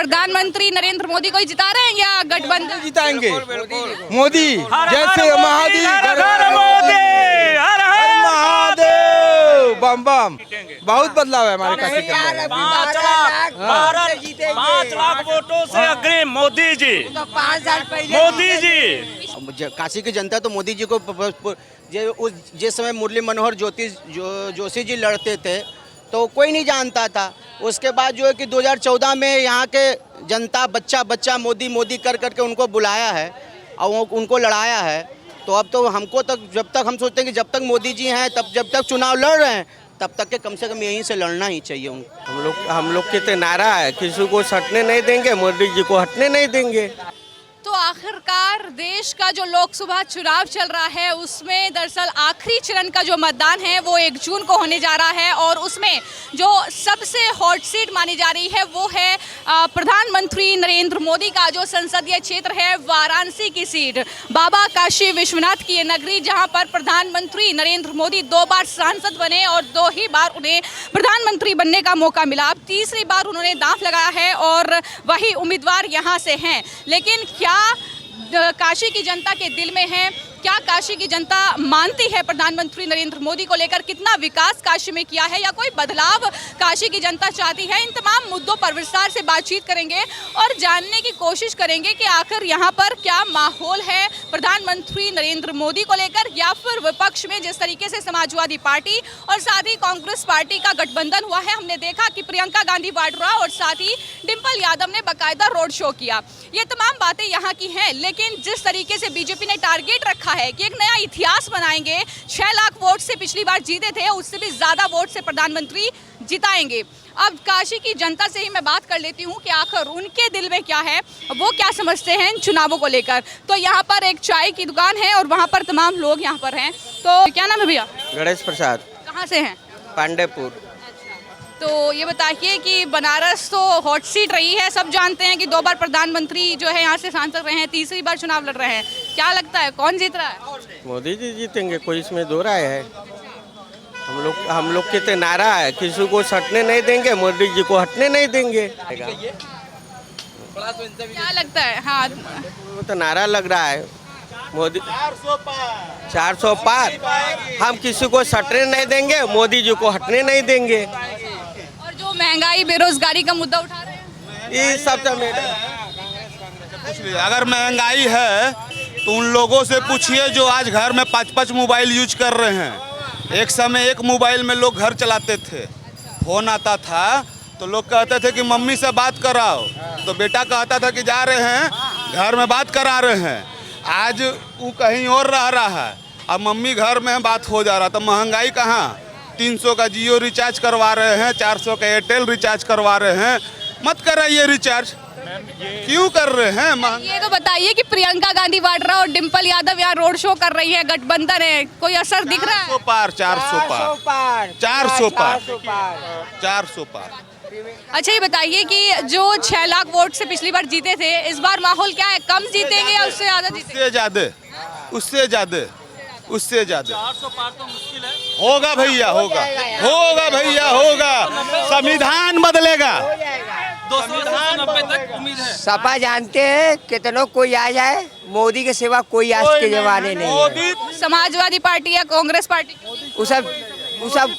प्रधानमंत्री नरेंद्र मोदी को ही जिता रहे हैं या गठबंधन जिताएंगे? मोदी जैसे महादेव महादेव बम बम। बहुत बदलाव है हमारे काशी के अंदर। 5 लाख वोटों से अग्रिम मोदी जी। 5 साल पहले मोदी जी। काशी की जनता तो मोदी जी को जिस समय मुरली मनोहर जोशी जी लड़ते थे तो कोई नहीं जानता था। उसके बाद जो है कि 2014 में यहाँ के जनता बच्चा मोदी मोदी कर करके उनको बुलाया है और उनको लड़ाया है। तो अब तो हमको तक जब तक हम सोचते हैं कि जब तक मोदी जी हैं तब जब तक चुनाव लड़ रहे हैं तब तक के कम से कम यहीं से लड़ना ही चाहिए उनको। हम लोग के तो नारा है, किसी को हटने नहीं देंगे, मोदी जी को हटने नहीं देंगे। तो आखिरकार देश का जो लोकसभा चुनाव चल रहा है उसमें दरअसल आखिरी चरण का जो मतदान है वो 1 जून को होने जा रहा है और उसमें जो सबसे हॉट सीट मानी जा रही है वो है प्रधानमंत्री नरेंद्र मोदी का जो संसदीय क्षेत्र है वाराणसी की सीट, बाबा काशी विश्वनाथ की ये नगरी, जहां पर प्रधानमंत्री नरेंद्र मोदी 2 बार सांसद बने और 2 ही बार उन्हें प्रधानमंत्री बनने का मौका मिला। अब तीसरी बार उन्होंने दांव लगाया है और वही उम्मीदवार यहाँ से हैं। लेकिन क्या काशी की जनता के दिल में है? क्या काशी की जनता मानती है प्रधानमंत्री नरेंद्र मोदी को लेकर? कितना विकास काशी में किया है या कोई बदलाव काशी की जनता चाहती है? इन तमाम मुद्दों पर विस्तार से बातचीत करेंगे और जानने की कोशिश करेंगे कि आखिर यहाँ पर क्या माहौल है प्रधानमंत्री नरेंद्र मोदी को लेकर, या फिर विपक्ष में जिस तरीके से समाजवादी पार्टी और साथ ही कांग्रेस पार्टी का गठबंधन हुआ है। हमने देखा कि प्रियंका गांधी वाड्रा और साथ ही डिम्पल यादव ने बाकायदा रोड शो किया। ये तमाम बातें यहाँ की हैं, लेकिन जिस तरीके से बीजेपी ने टारगेट रखा है कि एक नया इतिहास बनाएंगे, 6 लाख वोट से पिछली बार जीते थे, उससे भी ज्यादा वोट से प्रधानमंत्री जिताएंगे। अब काशी की जनता से ही मैं बात कर लेती हूँ कि आखिर उनके दिल में क्या है, वो क्या समझते हैं इन चुनावों को लेकर। तो यहाँ पर एक चाय की दुकान है और वहाँ पर तमाम लोग यहाँ पर हैं। तो क्या नाम है भैया? गणेश प्रसाद। कहाँ से हैं? पांडेपुर। तो ये बताइए कि बनारस तो हॉट सीट रही है, सब जानते हैं कि 2 बार प्रधानमंत्री जो है यहाँ से सांसद रहे हैं, तीसरी बार चुनाव लड़ रहे हैं। क्या लगता है कौन जीत रहा है? मोदी जी जीतेंगे, कोई इसमें दो राय है। हम लोग के तो नारा है, किसी को हटने नहीं देंगे, मोदी जी को हटने नहीं देंगे। क्या लगता है? हाँ, वो तो नारा लग रहा है मोदी 400 पार। हम किसी को हटने नहीं देंगे, मोदी जी को हटने नहीं देंगे। और जो महंगाई बेरोजगारी का मुद्दा उठा रहे हैं, ये सब तो अगर महंगाई है तो उन लोगों से पूछिए जो आज घर में 5-5 मोबाइल यूज कर रहे हैं। एक समय एक मोबाइल में लोग घर चलाते थे, फोन आता था तो लोग कहते थे कि मम्मी से बात कराओ, तो बेटा कहता था कि जा रहे हैं घर में बात करा रहे हैं। आज वो कहीं और रह रहा है, अब मम्मी घर में बात हो जा रहा। तो महंगाई कहाँ? 300 का जियो रिचार्ज करवा रहे हैं, 400 का एयरटेल रिचार्ज करवा रहे हैं। मत कराइए रिचार्ज, क्यों कर रहे हैं? ये तो बताइए कि प्रियंका गांधी वाड्रा और डिम्पल यादव यहाँ रोड शो कर रही है, गठबंधन है, कोई असर दिख रहा है? 400 पार 400 पार। अच्छा, ये बताइए कि जो 6 लाख वोट से पिछली बार जीते थे, इस बार माहौल क्या है? कम जीतेंगे या उससे ज्यादा जीतेंगे? उससे ज्यादा 400 पार तो मुश्किल है। होगा भैया, होगा। संविधान बदलेगा। 290 तक उम्मीद है। सपा जानते हैं कितनों कोई आ जाए, मोदी के सिवा कोई आज के जमाने नहीं है। समाजवादी पार्टी या कांग्रेस पार्टी वो सब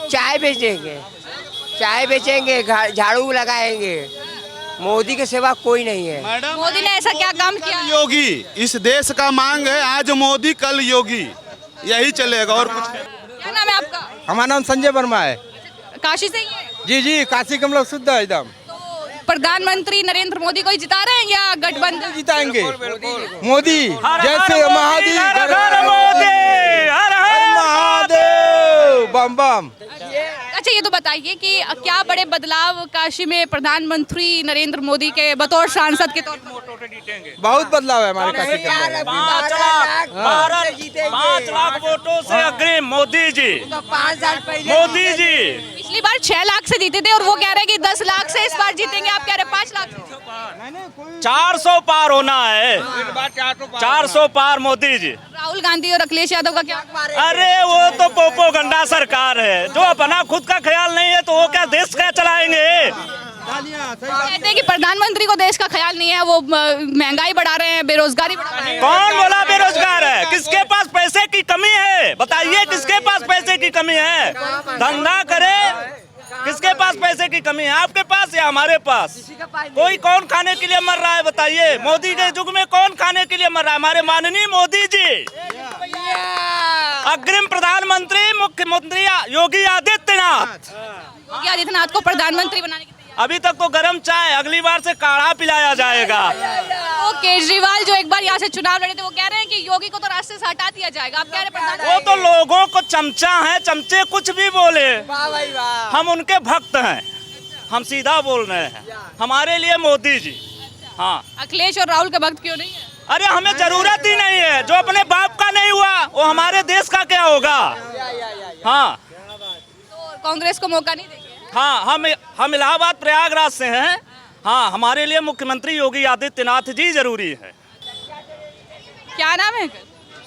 चाय बेचेंगे, झाड़ू लगाएंगे, मोदी के सिवा कोई नहीं है। मैडम, मोदी ने ऐसा क्या काम किया? योगी, इस देश का मांग है आज मोदी कल योगी, यही चलेगा और कुछ। क्या नाम है आपका? हमारा नाम संजय वर्मा है। काशी से ही है? जी, काशी के हम लोग शुद्ध है एकदम। प्रधानमंत्री नरेंद्र मोदी को ही जिता रहे हैं या गठबंधन? जिताएंगे मोदी जैसे महादेव बम बम। अच्छा, ये तो बताइए कि क्या बड़े बदलाव काशी में प्रधानमंत्री नरेंद्र मोदी के बतौर सांसद के तौर पर? बहुत बदलाव है हमारे काशी के अंदर। 5 लाख वोटों से अग्रिम मोदी जी। 5 साल पहले मोदी जी। पिछली बार 6 लाख से जीते थे और वो कह रहे हैं कि 10 लाख से इस बार जीतेंगे, आप कह रहे हैं 5 लाख से। 400 पार होना है, 400 पार मोदी जी। राहुल गांधी और अखिलेश यादव का क्या? अरे वो तो पोपोगंडा सरकार है, जो अपना खुद का ख्याल नहीं है तो वो क्या देश क्या चलाएंगे? कहते हैं कि प्रधानमंत्री को देश का ख्याल नहीं है, वो महंगाई बढ़ा रहे हैं, बेरोजगारी बढ़ा रहे हैं। कौन बोला बेरोजगार है? किसके पास पैसे की कमी है? बताइए, किसके पास पैसे की कमी है? धंधा करे, किसके पास पैसे की कमी है? आपके पास या हमारे पास? कोई कौन खाने के लिए मर रहा है? बताइए, मोदी के युग में कौन खाने के लिए मर रहा है? हमारे माननीय मोदी जी, अग्रिम प्रधानमंत्री मुख्यमंत्री योगी आदित्यनाथ। योगी आदित्यनाथ को प्रधानमंत्री बनाने की तैयारी। अभी तक तो गर्म चाय, अगली बार से काढ़ा पिलाया जाएगा। तो केजरीवाल जो एक बार यहाँ से चुनाव लड़े थे, वो कह रहे हैं कि योगी को तो रास्ते से हटा दिया जाएगा। आप कह रहे हैं प्रधानमंत्री? वो तो लोगों को चमचा है, चमचे कुछ भी बोले, हम उनके भक्त हैं, हम सीधा बोल रहे हैं। हमारे लिए मोदी जी। हाँ, अखिलेश और राहुल के भक्त क्यों नहीं है? अरे हमें जरूरत ही नहीं है। जो अपने बाप का नहीं हुआ वो हमारे देश का क्या होगा? हाँ, तो कांग्रेस को मौका नहीं देंगे? हाँ, हम इलाहाबाद प्रयागराज से हैं। हाँ, हमारे लिए मुख्यमंत्री योगी आदित्यनाथ जी जरूरी है। क्या नाम है?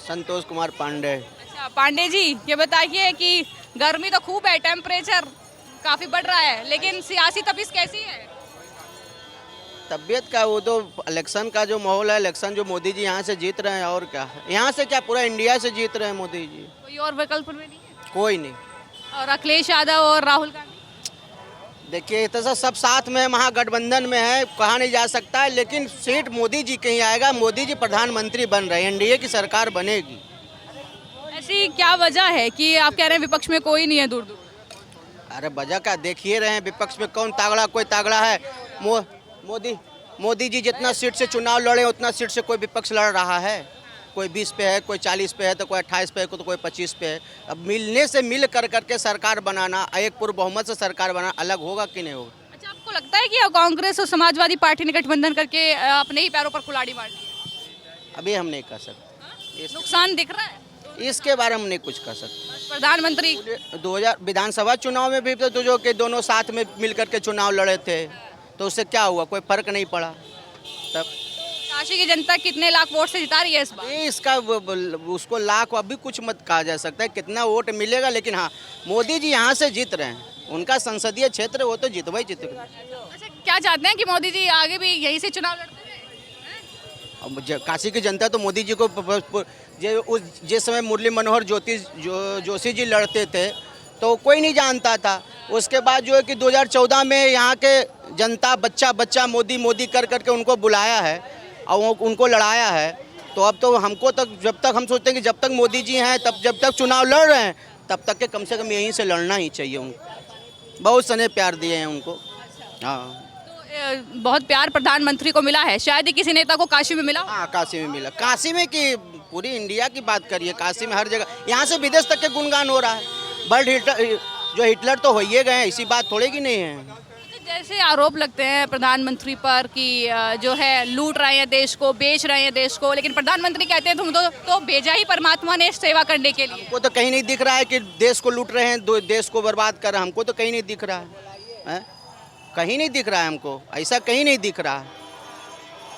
संतोष कुमार पांडे। अच्छा पांडे जी, ये बताइए कि गर्मी तो खूब है, टेम्परेचर काफी बढ़ रहा है, लेकिन सियासी तपीस कैसी है? तबीयत का वो तो इलेक्शन का जो माहौल है, इलेक्शन जो मोदी जी यहाँ से जीत रहे हैं, और क्या यहाँ से क्या पूरा इंडिया से जीत रहे हैं मोदी जी। कोई और विकल्प में नहीं है? कोई नहीं। और अखिलेश यादव और राहुल गांधी? देखिए, तो सब साथ में महागठबंधन में है, कहा नहीं जा सकता है, लेकिन सीट मोदी जी कहीं आएगा। मोदी जी प्रधानमंत्री बन रहे हैं, एनडीए की सरकार बनेगी। ऐसी क्या वजह है कि आप कह रहे हैं विपक्ष में कोई नहीं है दूर दूर? अरे वजह क्या, देखिए रहे हैं विपक्ष में कौन तागड़ा, कोई तागड़ा है? मोदी जी जितना सीट से चुनाव लड़े उतना सीट से कोई विपक्ष लड़ रहा है? कोई 20 पे है, कोई 40 पे है, तो कोई 28 पे है, तो कोई 25 पे है। अब मिलने से मिल कर करके सरकार बनाना, एक पूर्ण बहुमत से सरकार बनाना अलग होगा कि नहीं होगा? अच्छा, आपको लगता है कि कांग्रेस और समाजवादी पार्टी ने गठबंधन करके अपने ही पैरों पर कुल्हाड़ी मार दी? अभी हम नहीं कह सकते, नुकसान दिख रहा है? इसके बारे में हम नहीं कुछ कह सकते। प्रधानमंत्री 2000 विधानसभा चुनाव में भी तो जो कि दोनों साथ में मिल करके चुनाव लड़े थे, तो उससे क्या हुआ? कोई फर्क नहीं पड़ा। तब काशी की जनता कितने लाख वोट से जिता रही है इस बार? इसका उसको लाख अभी कुछ मत कहा जा सकता है कितना वोट मिलेगा, लेकिन हाँ, मोदी जी यहाँ से जीत रहे हैं, उनका संसदीय क्षेत्र वो तो जीतवा ही जीतेगा। अच्छा, क्या चाहते हैं कि मोदी जी आगे भी यहीं से चुनाव लड़ते रहे? अब काशी की जनता तो मोदी जी को जिस समय मुरली मनोहर जोशी जी लड़ते थे तो कोई नहीं जानता था। उसके बाद जो है कि 2014 में यहाँ के जनता बच्चा मोदी मोदी कर करके उनको बुलाया है और उनको लड़ाया है। तो अब तो हमको तक, जब तक हम सोचते हैं कि जब तक मोदी जी हैं, तब जब तक चुनाव लड़ रहे हैं, तब तक के कम से कम यहीं से लड़ना ही चाहिए उनको। बहुत सने प्यार दिए हैं उनको। हाँ, तो बहुत प्यार प्रधानमंत्री को मिला है, शायद ही किसी नेता को काशी में मिला। हाँ, काशी में मिला। काशी में कि पूरी इंडिया की बात करिए, काशी में हर जगह, यहाँ से विदेश तक के गुणगान हो रहा है। हिटलर तो हो ही गए हैं, इसी बात थोड़े की नहीं है। जैसे आरोप लगते हैं प्रधानमंत्री पर कि जो है लूट रहे हैं देश को, बेच रहे हैं देश को, लेकिन प्रधानमंत्री कहते हैं तुम तो भेजा ही परमात्मा ने सेवा करने के लिए। हमको तो कहीं नहीं दिख रहा है कि देश को लूट रहे हैं, देश को बर्बाद कर रहे हैं। हमको तो कहीं नहीं दिख रहा है, कहीं नहीं दिख रहा है हमको, ऐसा कहीं नहीं दिख रहा है।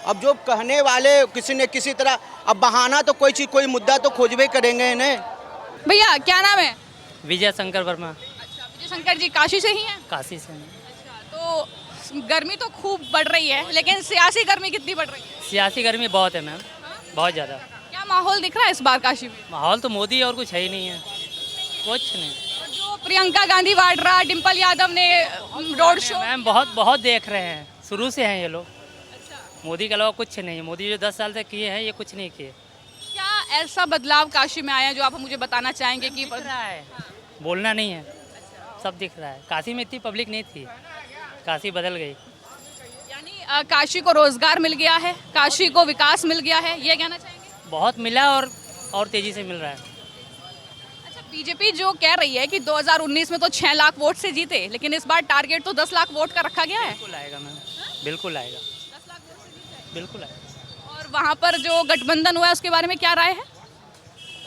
अब जो कहने वाले किसी न किसी तरह, अब बहाना तो कोई चीज़, कोई मुद्दा तो खोजबे करेंगे इन्हें। भैया क्या नाम है? विजय शंकर वर्मा। अच्छा, विजय शंकर जी काशी से ही हैं? काशी से। तो गर्मी तो खूब बढ़ रही है, लेकिन सियासी गर्मी कितनी बढ़ रही है? सियासी गर्मी बहुत है मैम, बहुत ज़्यादा। क्या माहौल दिख रहा है इस बार काशी में? माहौल तो मोदी और कुछ है ही नहीं है, कुछ नहीं। और जो प्रियंका गांधी वाड्रा, डिम्पल यादव ने रोड शो, मैम बहुत देख रहे हैं, शुरू से हैं ये लोग। मोदी के अलावा कुछ नहीं है। मोदी जो 10 साल से किए हैं, ये कुछ नहीं किए। क्या ऐसा बदलाव काशी में आया है जो आप मुझे बताना चाहेंगे कि दिख रहा है, बोलना नहीं है, सब दिख रहा है। काशी में इतनी पब्लिक नहीं थी, काशी बदल गई। यानी काशी को रोजगार मिल गया है, काशी को विकास मिल गया है, ये कहना चाहेंगे? बहुत मिला और तेज़ी से मिल रहा है। अच्छा, बीजेपी जो कह रही है कि 2019 में तो 6 लाख वोट से जीते, लेकिन इस बार टारगेट तो 10 लाख वोट का रखा गया है। बिल्कुल आएगा मैम, बिल्कुल आएगा, 10 लाख वोट से जीत जाएगा। बिल्कुल आएगा। और वहाँ पर जो गठबंधन हुआ है उसके बारे में क्या राय है?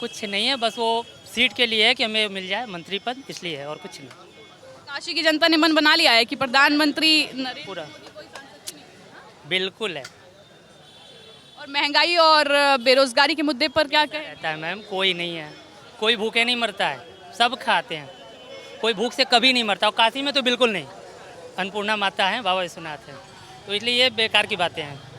कुछ नहीं है, बस वो सीट के लिए है कि हमें मिल जाए मंत्री पद, इसलिए है, और कुछ नहीं। काशी की जनता ने मन बना लिया है कि प्रधानमंत्री नरेंद्र पूरा मोदी कोई सांसद नहीं है। बिल्कुल है। और महंगाई और बेरोजगारी के मुद्दे पर क्या कहें? रहता है मैम, कोई नहीं है, कोई भूखे नहीं मरता है, सब खाते हैं, कोई भूख से कभी नहीं मरता। और काशी में तो बिल्कुल नहीं, अन्नपूर्णा माता हैं, बाबा विश्वनाथ हैं, तो इसलिए ये बेकार की बातें हैं।